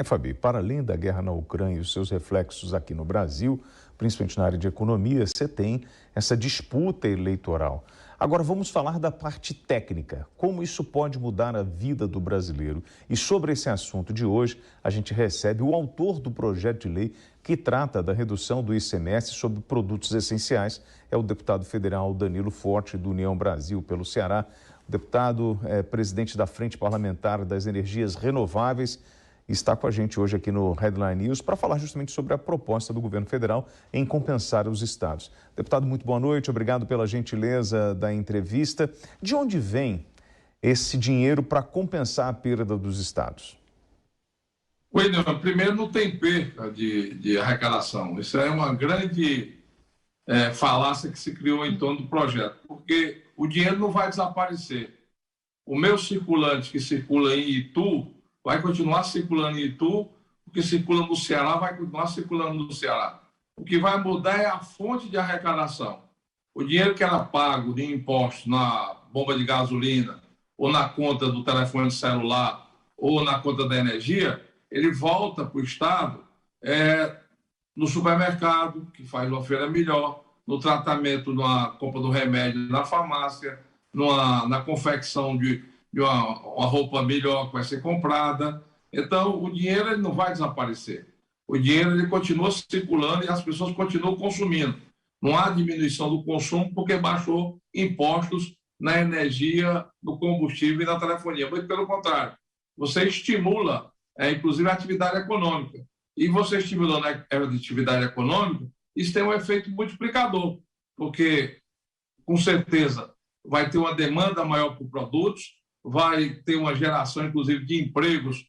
Fabi, para além da guerra na Ucrânia e os seus reflexos aqui no Brasil, principalmente na área de economia, você tem essa disputa eleitoral. Agora vamos falar da parte técnica, como isso pode mudar a vida do brasileiro. E sobre esse assunto de hoje, a gente recebe o autor do projeto de lei que trata da redução do ICMS sobre produtos essenciais, é o deputado federal Danilo Forte, do União Brasil pelo Ceará. O deputado é presidente da Frente Parlamentar das Energias Renováveis, está com a gente hoje aqui no Headline News para falar justamente sobre a proposta do governo federal em compensar os estados. Deputado, muito boa noite, obrigado pela gentileza da entrevista. De onde vem esse dinheiro para compensar a perda dos estados? William, primeiro não tem perda de arrecadação. Isso é uma grande falácia que se criou em torno do projeto, porque o dinheiro não vai desaparecer. O meu circulante que circula em Itu vai continuar circulando em Itu, o que circula no Ceará vai continuar circulando no Ceará. O que vai mudar é a fonte de arrecadação. O dinheiro que era pago de impostos na bomba de gasolina, ou na conta do telefone celular, ou na conta da energia, ele volta para o Estado no supermercado, que faz uma feira melhor, no tratamento, na compra do remédio na farmácia, na confecção de uma roupa melhor que vai ser comprada. Então, o dinheiro ele não vai desaparecer. O dinheiro ele continua circulando e as pessoas continuam consumindo. Não há diminuição do consumo porque baixou impostos na energia, no combustível e na telefonia. Muito pelo contrário, você estimula, inclusive, a atividade econômica. E você estimulando a atividade econômica, isso tem um efeito multiplicador, porque, com certeza, vai ter uma demanda maior por produtos, vai ter uma geração, inclusive, de empregos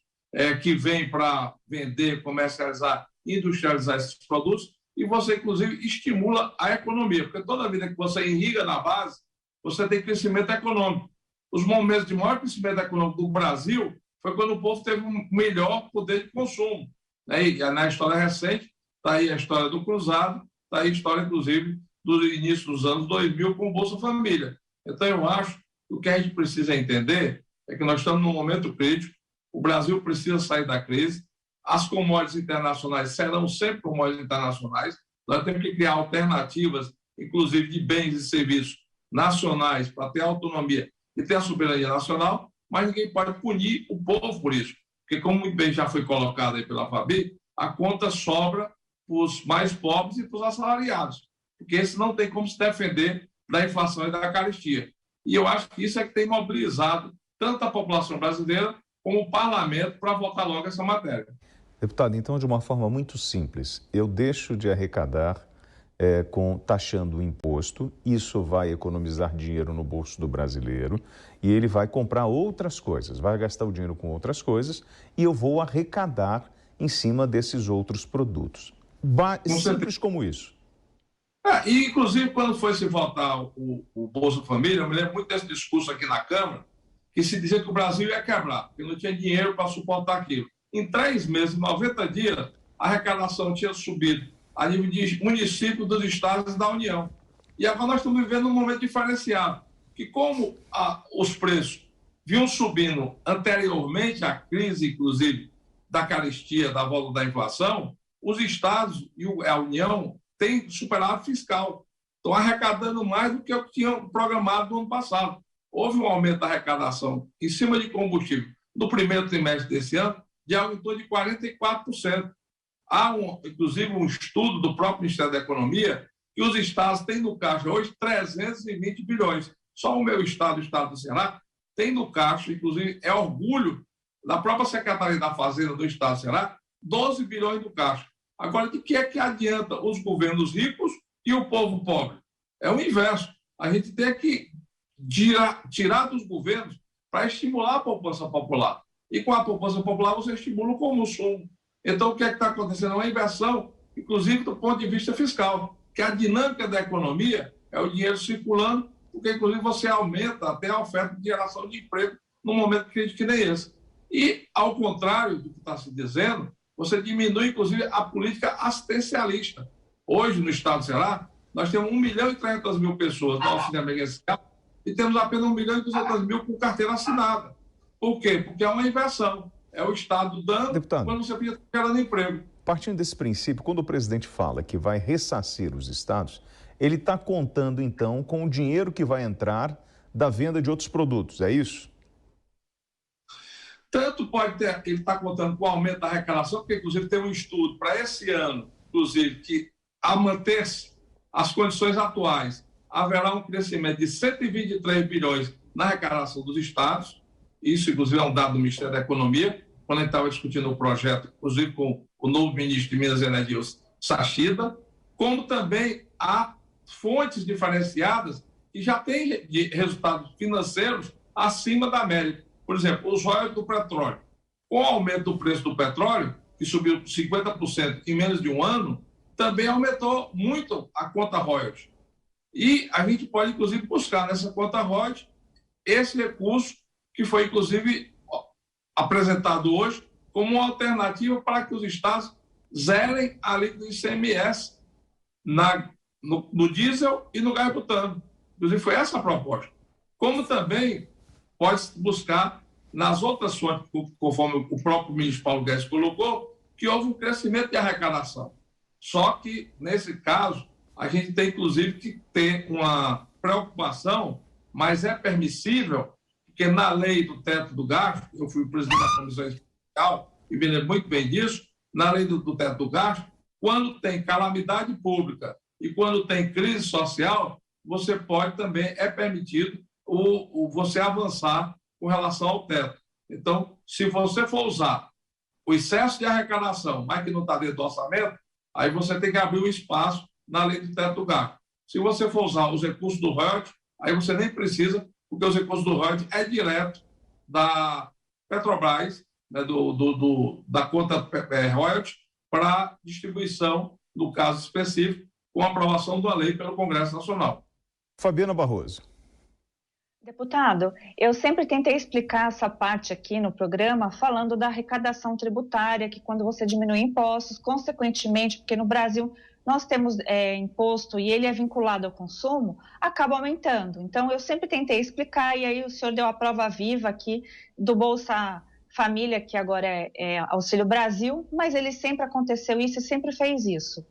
que vem para vender, comercializar, industrializar esses produtos, e você, inclusive, estimula a economia, porque toda vida que você irriga na base, você tem crescimento econômico. Os momentos de maior crescimento econômico do Brasil foi quando o povo teve um melhor poder de consumo. E na história recente, está aí a história do Cruzado, está aí a história, inclusive, do início dos anos 2000 com o Bolsa Família. Então, eu acho que o que a gente precisa entender é que nós estamos num momento crítico, o Brasil precisa sair da crise, as commodities internacionais serão sempre commodities internacionais, nós temos que criar alternativas, inclusive de bens e serviços nacionais, para ter autonomia e ter a soberania nacional, mas ninguém pode punir o povo por isso, porque, como muito bem já foi colocado aí pela Fabi, a conta sobra para os mais pobres e para os assalariados, porque esse não tem como se defender da inflação e da carestia. E eu acho que isso é que tem mobilizado tanto a população brasileira como o parlamento para votar logo essa matéria. Deputado, então, de uma forma muito simples, eu deixo de arrecadar taxando o imposto, isso vai economizar dinheiro no bolso do brasileiro e ele vai comprar outras coisas, vai gastar o dinheiro com outras coisas e eu vou arrecadar em cima desses outros produtos. Simples como isso. E, inclusive, quando foi se votar o Bolsa Família, eu me lembro muito desse discurso aqui na Câmara, que se dizia que o Brasil ia quebrar, que não tinha dinheiro para suportar aquilo. Em 3 meses, 90 dias, a arrecadação tinha subido a nível de municípios dos estados e da União. E agora nós estamos vivendo um momento diferenciado, que como os preços vinham subindo anteriormente à crise, inclusive, da carestia, da volta da inflação, os estados e a União têm superávit fiscal. Estão arrecadando mais do que o que tinham programado no ano passado. Houve um aumento da arrecadação em cima de combustível no primeiro trimestre desse ano de algo em torno de 44%. Há, inclusive, um estudo do próprio Ministério da Economia que os estados têm no caixa hoje 320 bilhões. Só o meu estado, o estado do Ceará, tem no caixa, inclusive, é orgulho da própria Secretaria da Fazenda do estado do Ceará, 12 bilhões no caixa. Agora, de que é que adianta os governos ricos e o povo pobre? É o inverso. A gente tem que tirar dos governos para estimular a poupança popular. E com a poupança popular você estimula o consumo. Então, o que é que está acontecendo? É uma inversão, inclusive do ponto de vista fiscal, que a dinâmica da economia é o dinheiro circulando, porque, inclusive, você aumenta até a oferta de geração de emprego num momento crítico que nem esse. E, ao contrário do que está se dizendo, você diminui, inclusive, a política assistencialista. Hoje, no estado do Ceará, nós temos 1.300.000 pessoas no auxílio emergencial e temos apenas 1.200.000 com carteira assinada. Por quê? Porque é uma inversão. é o Estado dando, Deputado, quando você podia estar gerando emprego. partindo desse princípio, quando o presidente fala que vai ressarcir os estados, ele está contando, então, com o dinheiro que vai entrar da venda de outros produtos, é isso? Tanto pode ter, ele está contando com o aumento da arrecadação, porque, inclusive, tem um estudo para esse ano, inclusive, que, a manter-se as condições atuais, haverá um crescimento de 123 bilhões na arrecadação dos estados. Isso, inclusive, é um dado do Ministério da Economia, quando a gente estava discutindo o projeto, inclusive com o novo ministro de Minas e Energia, Sachida, como também há fontes diferenciadas que já têm resultados financeiros acima da média. Por exemplo, os royalties do petróleo. Com o aumento do preço do petróleo, que subiu 50% em menos de um ano, também aumentou muito a conta royalties. E a gente pode, inclusive, buscar nessa conta royalties esse recurso que foi, inclusive, apresentado hoje como uma alternativa para que os estados zerem a alíquota do ICMS no diesel e no gás butano. Inclusive, foi essa a proposta. Como também pode-se buscar nas outras fontes, conforme o próprio ministro Paulo Guedes colocou, que houve um crescimento de arrecadação. Só que, nesse caso, a gente tem, inclusive, que ter uma preocupação, mas é permissível, porque na lei do teto do gasto, eu fui presidente da Comissão Especial e me lembro muito bem disso, na lei do teto do gasto, quando tem calamidade pública e quando tem crise social, você pode também, é permitido você avançar com relação ao teto. Então, se você for usar o excesso de arrecadação, mas que não está dentro do orçamento, aí você tem que abrir um espaço na lei do teto do gasto. Se você for usar os recursos do royalties, aí você nem precisa, porque os recursos do royalties é direto da Petrobras, né, da conta royalties, para distribuição, no caso específico, com a aprovação da lei pelo Congresso Nacional. Fabiana Barroso. Deputado, eu sempre tentei explicar essa parte aqui no programa falando da arrecadação tributária, que quando você diminui impostos, consequentemente, porque no Brasil nós temos imposto e ele é vinculado ao consumo, acaba aumentando. Então, eu sempre tentei explicar e aí o senhor deu a prova viva aqui do Bolsa Família, que agora é Auxílio Brasil, mas ele sempre aconteceu isso e sempre fez isso.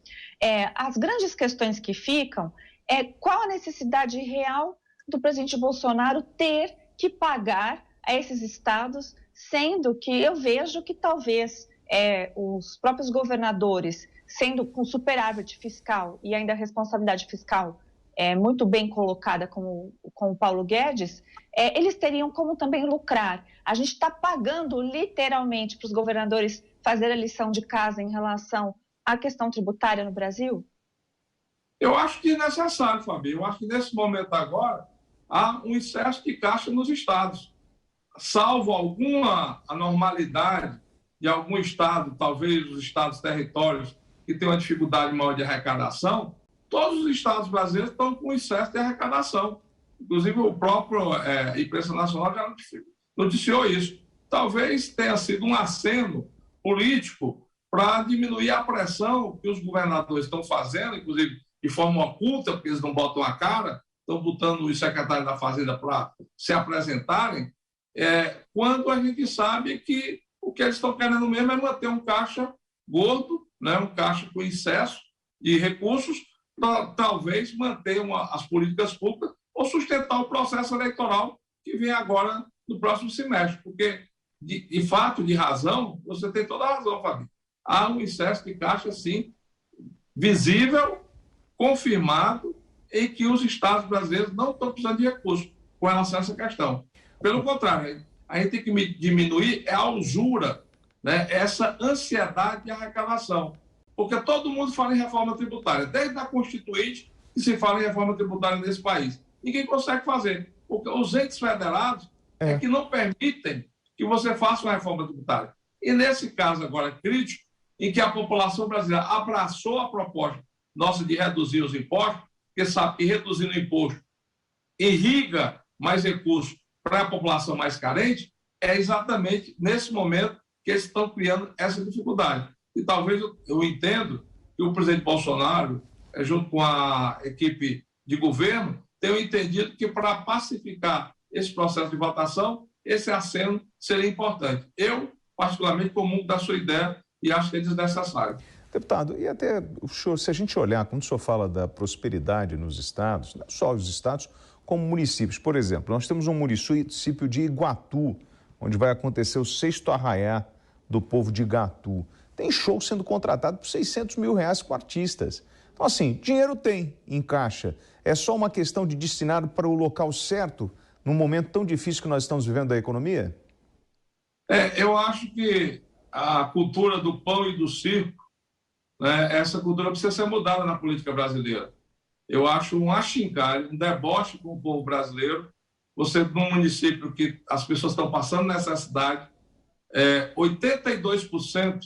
As grandes questões que ficam é qual a necessidade real do presidente Bolsonaro ter que pagar a esses estados, sendo que eu vejo que talvez os próprios governadores, sendo com superávit fiscal e ainda a responsabilidade fiscal muito bem colocada com o Paulo Guedes, eles teriam como também lucrar. A gente está pagando literalmente para os governadores fazer a lição de casa em relação à questão tributária no Brasil? Eu acho que é necessário, Fabi. Eu acho que nesse momento agora há um excesso de caixa nos estados. Salvo alguma anormalidade de algum estado, talvez os estados territórios que têm uma dificuldade maior de arrecadação, todos os estados brasileiros estão com excesso de arrecadação. Inclusive, o próprio imprensa nacional já noticiou isso. Talvez tenha sido um aceno político para diminuir a pressão que os governadores estão fazendo, inclusive de forma oculta, porque eles não botam a cara, estão botando os secretários da Fazenda para se apresentarem, quando a gente sabe que o que eles estão querendo mesmo é manter um caixa gordo, né, um caixa com excesso de recursos, para talvez manter as políticas públicas ou sustentar o processo eleitoral que vem agora no próximo semestre. Porque, de fato, de razão, você tem toda a razão, Fabi. Há um excesso de caixa, sim, visível, confirmado, em que os estados brasileiros não estão precisando de recursos com relação a essa questão. Pelo contrário, a gente tem que diminuir a usura, né, essa ansiedade de arrecadação. Porque todo mundo fala em reforma tributária, desde a Constituinte que se fala em reforma tributária nesse país. Ninguém consegue fazer, porque os entes federados é que não permitem que você faça uma reforma tributária. E nesse caso agora crítico, em que a população brasileira abraçou a proposta nossa de reduzir os impostos, porque sabe que reduzindo o imposto irriga mais recursos para a população mais carente, é exatamente nesse momento que eles estão criando essa dificuldade. E talvez eu entendo que o presidente Bolsonaro, junto com a equipe de governo, tenham entendido que para pacificar esse processo de votação, esse aceno seria importante. Eu particularmente comum da sua ideia, e acho que é desnecessário. Deputado, e até o senhor, se a gente olhar, quando o senhor fala da prosperidade nos estados, não só os estados, como municípios. Por exemplo, nós temos um município de Iguatu, onde vai acontecer o 6º Arraiá do povo de Iguatu. Tem show sendo contratado por R$600 mil com artistas. Então, assim, dinheiro tem em caixa. É só uma questão de destinar para o local certo, num momento tão difícil que nós estamos vivendo da economia? Eu acho que a cultura do pão e do circo, né, essa cultura precisa ser mudada na política brasileira. Eu acho um achincalho, um deboche com o povo brasileiro. Você, num município que as pessoas estão passando necessidade, 82%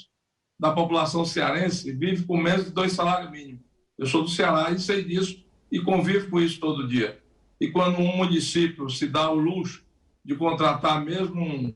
da população cearense vive com menos de 2 salários mínimos. Eu sou do Ceará e sei disso e convivo com isso todo dia. E quando um município se dá o luxo de contratar mesmo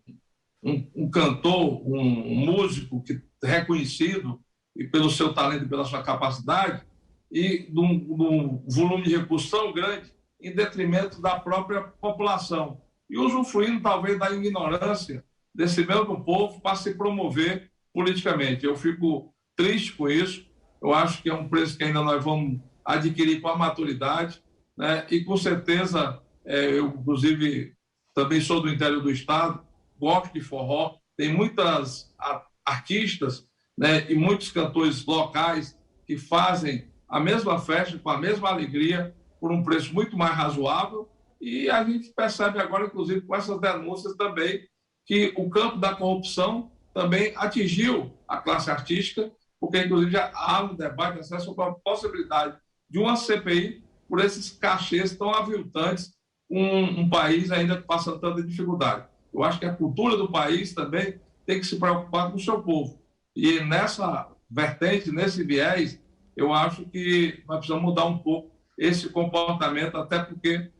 um cantor, um músico reconhecido e pelo seu talento e pela sua capacidade, e de um volume de recursos tão grande em detrimento da própria população. E usufruindo, talvez, da ignorância desse mesmo povo para se promover politicamente. Eu fico triste com isso. Eu acho que é um preço que ainda nós vamos adquirir com a maturidade, né? E, com certeza, eu, inclusive, também sou do interior do estado, gosto de forró, tem muitas artistas, né, e muitos cantores locais que fazem a mesma festa, com a mesma alegria, por um preço muito mais razoável, e a gente percebe agora, inclusive, com essas denúncias também, que o campo da corrupção também atingiu a classe artística, porque, inclusive, já há um debate sobre a possibilidade de uma CPI por esses cachês tão aviltantes, um país ainda passando tanta dificuldade. Eu acho que a cultura do país também tem que se preocupar com o seu povo. E nessa vertente, nesse viés, eu acho que nós precisamos mudar um pouco esse comportamento, até porque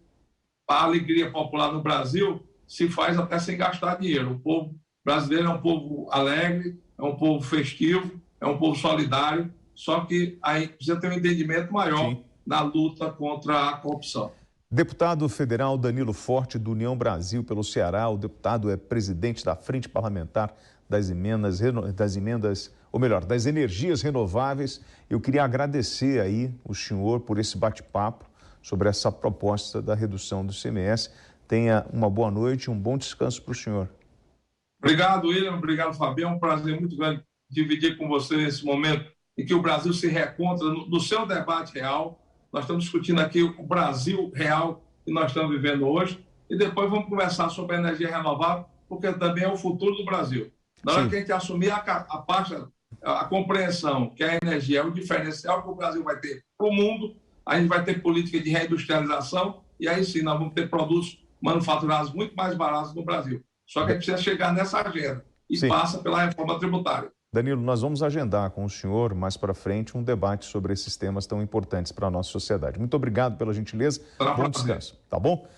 a alegria popular no Brasil se faz até sem gastar dinheiro. O povo brasileiro é um povo alegre, é um povo festivo, é um povo solidário, só que aí precisa ter um entendimento maior Sim. na luta contra a corrupção. Deputado federal Danilo Forte, do União Brasil pelo Ceará, o deputado é presidente da Frente Parlamentar das Energias Renováveis. Eu queria agradecer aí o senhor por esse bate-papo sobre essa proposta da redução do ICMS. Tenha uma boa noite e um bom descanso para o senhor. Obrigado, William. Obrigado, Fabião. É um prazer muito grande dividir com você nesse momento em que o Brasil se reencontra no seu debate real. Nós estamos discutindo aqui o Brasil real que nós estamos vivendo hoje, e depois vamos conversar sobre a energia renovável, porque também é o futuro do Brasil. Na hora que a gente assumir a compreensão que a energia é o diferencial que o Brasil vai ter para o mundo, a gente vai ter política de reindustrialização, e aí sim nós vamos ter produtos manufaturados muito mais baratos no Brasil. Só que a gente precisa chegar nessa agenda e passa pela reforma tributária. Danilo, nós vamos agendar com o senhor, mais para frente, um debate sobre esses temas tão importantes para a nossa sociedade. Muito obrigado pela gentileza. Bom descanso, tá bom?